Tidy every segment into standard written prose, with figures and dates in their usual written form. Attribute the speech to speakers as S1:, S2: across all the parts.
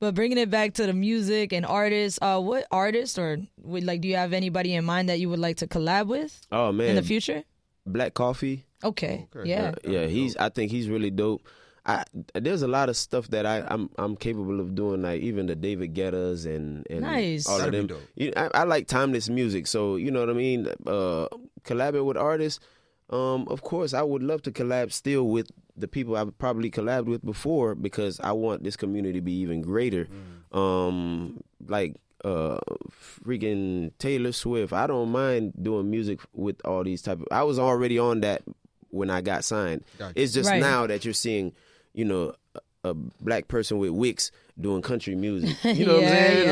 S1: But bringing it back to the music and artists, what artist or do you have anybody in mind that you would like to collab with?
S2: Oh man,
S1: in the future.
S2: Black Coffee.
S1: Okay. Yeah.
S2: I think he's really dope. There's a lot of stuff that I'm capable of doing, like even the David Guettas and
S1: nice.
S2: all of them. I like timeless music, so you know what I mean. Collabing with artists, of course, I would love to collab still with the people I've probably collabed with before because I want this community to be even greater. Freaking Taylor Swift. I don't mind doing music with all these type of. I was already on that when I got signed. Gotcha. It's just now that you're seeing, you know, a black person with Wicks doing country music. You know what I'm saying?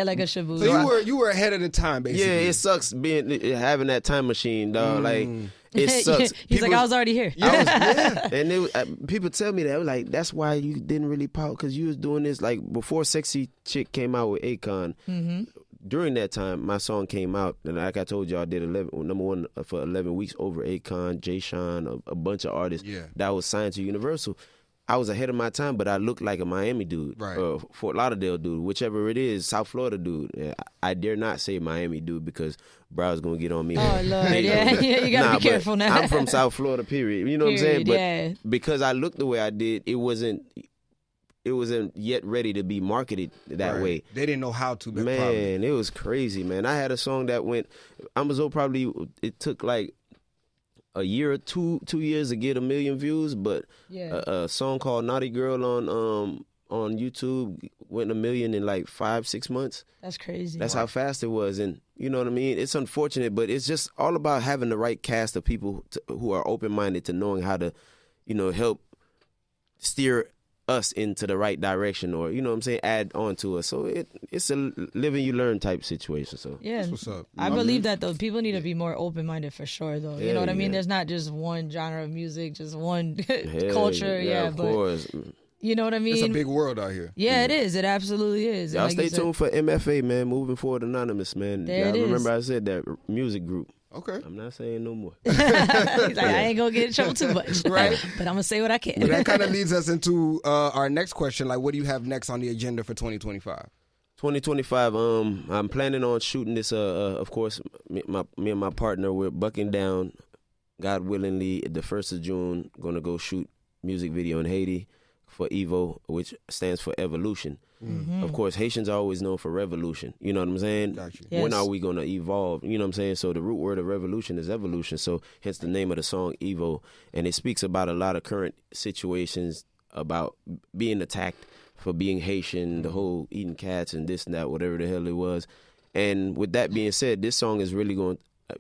S1: Like a Shabu.
S3: So you were ahead of the time, basically.
S2: Yeah, it sucks having that time machine, dog. Like it sucks.
S1: He's like, I was already here.
S2: And people tell me that, like, that's why you didn't really pop, because you was doing this like before Sexy Chick came out with Akon. Mm-hmm. During that time, my song came out, and like I told you, I did number one for 11 weeks over Akon, Jay Sean, a bunch of artists that was signed to Universal. I was ahead of my time, but I looked like a Miami dude, Fort Lauderdale dude, whichever it is, South Florida dude. I dare not say Miami dude because Brow's gonna get on me.
S1: Oh Lord, you gotta be careful now.
S2: I'm from South Florida, period. You know what I'm saying? But because I looked the way I did, it wasn't yet ready to be marketed that way.
S3: They didn't know how to.
S2: Man, it was crazy, man. I had a song that went. It took like a year or two years to get 1 million views, but a song called Naughty Girl on YouTube went 1 million in like 5-6 months.
S1: That's crazy.
S2: That's how fast it was. And you know what I mean? It's unfortunate, but it's just all about having the right cast of people who are open-minded to knowing how to, you know, help steer us into the right direction, or you know what I'm saying, add on to us. So it's a live and you learn type situation. So
S3: that's what's up.
S1: I believe that though. People need to be more open-minded for sure though. You know what I mean? There's not just one genre of music, just one culture.
S2: Of course.
S1: You know what I mean?
S3: It's a big world out here.
S1: Yeah, it is. It absolutely is.
S2: Y'all stay tuned for MFA, man. Moving Forward Anonymous, man. Remember I said that music group.
S3: Okay.
S2: I'm not saying no more.
S1: He's like, I ain't gonna get in trouble too much.
S3: Right.
S1: But I'm gonna say what I can.
S3: But that kind of leads us into our next question. Like, what do you have next on the agenda for 2025?
S2: 2025, I'm planning on shooting this, of course, me and my partner, we're bucking down, God willingly, the 1st of June, gonna go shoot music video in Haiti for EVO, which stands for evolution. Mm-hmm. Of course, Haitians are always known for revolution. You know what I'm saying?
S3: Gotcha.
S1: Yes.
S2: When are we going to evolve? You know what I'm saying? So the root word of revolution is evolution. So hence the name of the song, EVO. And it speaks about a lot of current situations about being attacked for being Haitian, the whole eating cats and this and that, whatever the hell it was. And with that being said, this song is really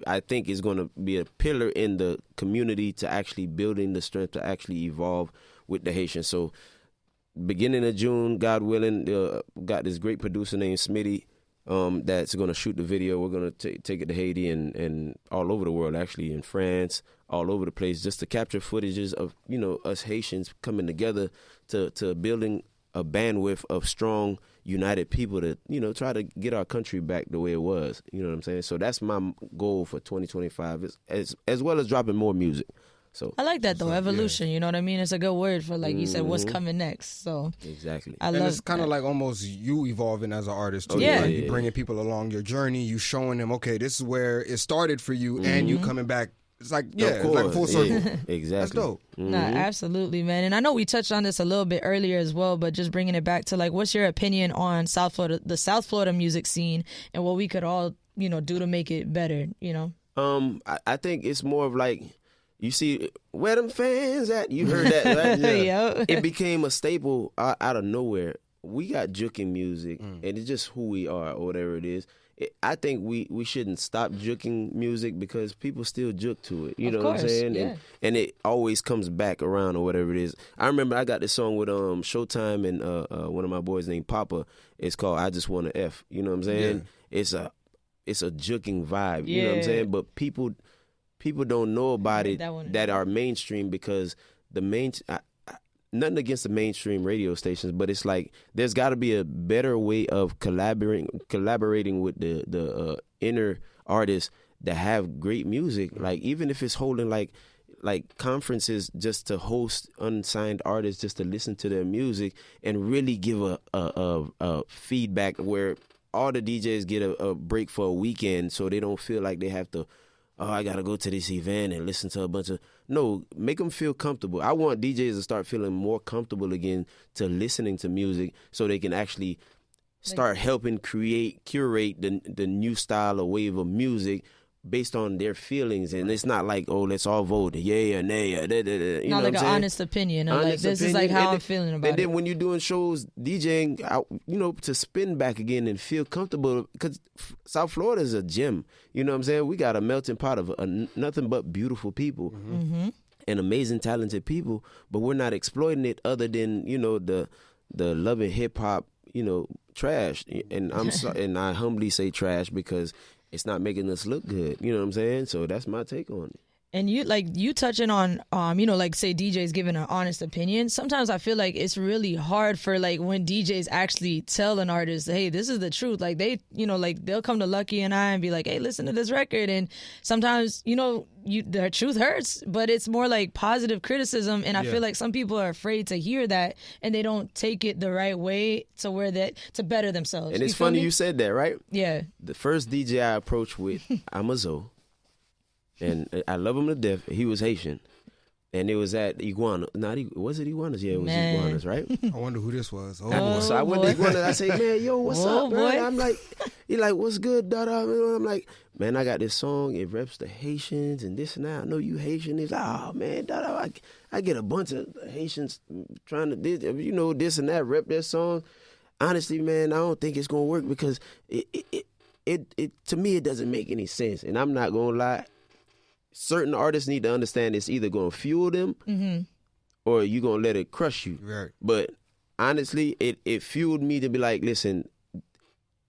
S2: I think is going to be a pillar in the community to actually building the strength to actually evolve with the Haitians. So beginning of June, God willing, got this great producer named Smitty that's going to shoot the video. We're going to take it to Haiti and all over the world, actually, in France, all over the place, just to capture footages of, you know, us Haitians coming together to building a bandwidth of strong, united people to, you know, try to get our country back the way it was. You know what I'm saying? So that's my goal for 2025, as well as dropping more music. So
S1: I like that though, evolution. You know what I mean? It's a good word for, like you said, what's coming next. So
S2: exactly,
S1: I
S3: and
S1: love
S3: it's kind of like almost you evolving as an artist too.
S1: Yeah,
S3: like you bringing people along your journey. You showing them, okay, this is where it started for you, and you coming back. It's like it's like a full circle.
S2: Exactly,
S3: that's dope.
S1: Nah, absolutely, man. And I know we touched on this a little bit earlier as well, but just bringing it back to, like, what's your opinion on the South Florida music scene, and what we could all, you know, do to make it better? You know,
S2: I think it's more of like, you see, where them fans at? You heard that, right?
S1: Yeah.
S2: It became a staple out of nowhere. We got juking music, and it's just who we are, or whatever it is. I think we shouldn't stop juking music because people still juke to it. You know what I'm saying?
S1: Yeah.
S2: And it always comes back around, or whatever it is. I remember I got this song with Showtime and one of my boys named Papa. It's called I Just Wanna F. You know what I'm saying? Yeah. It's a juking vibe. You know what I'm saying? But people don't know about it that are mainstream, because nothing against the mainstream radio stations, but it's like there's got to be a better way of collaborating with the inner artists that have great music. Like, even if it's holding, like, like conferences just to host unsigned artists, just to listen to their music and really give a feedback where all the DJs get a break for a weekend, so they don't feel like they have to, oh, I got to go to this event and listen to a bunch of... No, make them feel comfortable. I want DJs to start feeling more comfortable again to listening to music so they can actually start helping curate the new style or wave of music based on their feelings. And it's not like, oh, let's all vote yay or nay. You
S1: not
S2: know
S1: like an honest opinion. Or
S2: honest
S1: like, this
S2: opinion.
S1: is like how
S2: And
S1: I'm feeling about it.
S2: And then when you're doing shows, DJing, to spin back again and feel comfortable, because South Florida is a gem. You know what I'm saying? We got a melting pot of nothing but beautiful people and amazing, talented people, but we're not exploiting it other than, the loving hip hop, trash. And and I humbly say trash because it's not making us look good. You know what I'm saying? So that's my take on it.
S1: And you touching on, like say DJs giving an honest opinion. Sometimes I feel like it's really hard for like when DJs actually tell an artist, hey, this is the truth. Like they, like they'll come to Lucky and I and be like, hey, listen to this record. And sometimes, the truth hurts, but it's more like positive criticism. And I feel like some people are afraid to hear that and they don't take it the right way to better themselves.
S2: And it's funny you said that, right?
S1: Yeah.
S2: The first DJ I approached with, Amazo. And I love him to death. He was Haitian. And it was at Iguana. Was it Iguanas? Yeah, it was Iguanas, right?
S3: I wonder who this was.
S2: So I went to Iguanas. I say, man, yo, what's up, bro? I'm like, he like, what's good, Dada? I'm like, man, I got this song. It reps the Haitians and this and that. I know you Haitian. He's like, oh, man, Dada, I get a bunch of Haitians trying to, this and that, rep their song. Honestly, man, I don't think it's going to work because it to me, it doesn't make any sense. And I'm not going to lie. Certain artists need to understand it's either going to fuel them or you're going to let it crush you.
S3: Right.
S2: But honestly, it fueled me to be like, listen,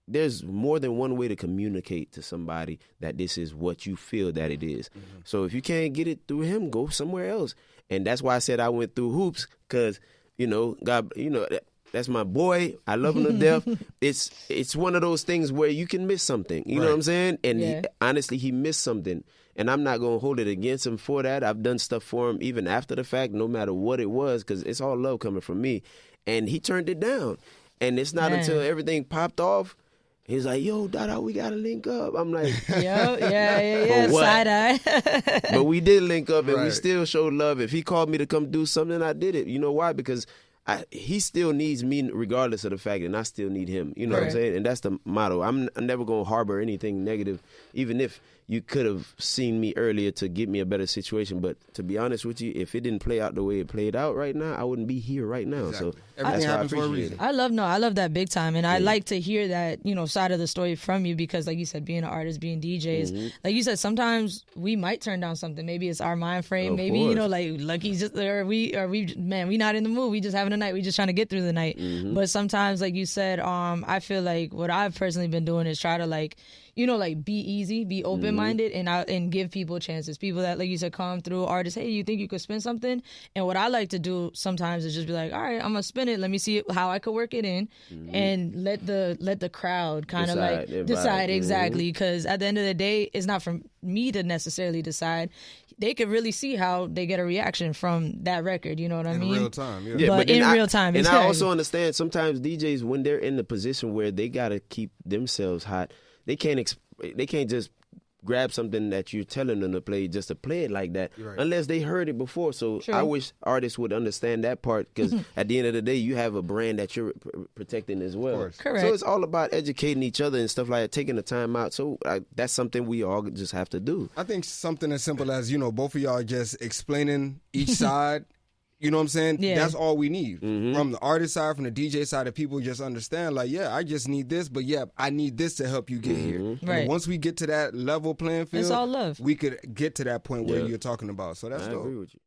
S2: there's more than one way to communicate to somebody that this is what you feel that it is. So if you can't get it through him, go somewhere else. And that's why I said I went through hoops because, God, that's my boy. I love him to death. It's one of those things where you can miss something. You know what I'm saying? And honestly, he missed something. And I'm not going to hold it against him for that. I've done stuff for him even after the fact, no matter what it was, because it's all love coming from me. And he turned it down. And it's not until everything popped off, he's like, yo, Dada, we got to link up. I'm like,
S1: yeah, side eye.
S2: But we did link up and we still showed love. If he called me to come do something, I did it. You know why? Because he still needs me regardless of the fact, and I still need him. You know what I'm saying? And that's the motto. I'm never going to harbor anything negative, even if you could have seen me earlier to get me a better situation. But to be honest with you, if it didn't play out the way it played out right now, I wouldn't be here right now.
S3: Exactly.
S2: So
S3: everything happens for a reason.
S1: I love that big time. And I like to hear that, side of the story from you because like you said, being an artist, being DJs, like you said, sometimes we might turn down something. Maybe it's our mind frame. Maybe, like Lucky's just there. We not in the mood. We just having a night. We just trying to get through the night. But sometimes, like you said, I feel like what I've personally been doing is try to like be easy, be open-minded, and give people chances. People that, like you said, come through, artists, hey, you think you could spin something? And what I like to do sometimes is just be like, all right, I'm going to spin it. Let me see how I could work it in and let the crowd kind of like decide exactly. Because at the end of the day, it's not for me to necessarily decide. They could really see how they get a reaction from that record. You know what I mean?
S3: In real time, yeah.
S1: But in real time,
S2: and I also understand sometimes DJs, when they're in the position where they got to keep themselves hot, they can't just grab something that you're telling them to play just to play it like that unless they heard it before. So I wish artists would understand that part because at the end of the day, you have a brand that you're protecting as well.
S1: Correct.
S2: So it's all about educating each other and stuff like that, taking the time out. So that's something we all just have to do.
S3: I think something as simple as, both of y'all just explaining each side. You know what I'm saying?
S1: Yeah.
S3: That's all we need. From the artist side, from the DJ side, that people just understand, like, yeah, I just need this, but yeah, I need this to help you get here.
S1: Right.
S3: Once we get to that level playing field,
S1: it's all love.
S3: We could get to that point where you're talking about. So that's dope.
S2: I agree with you.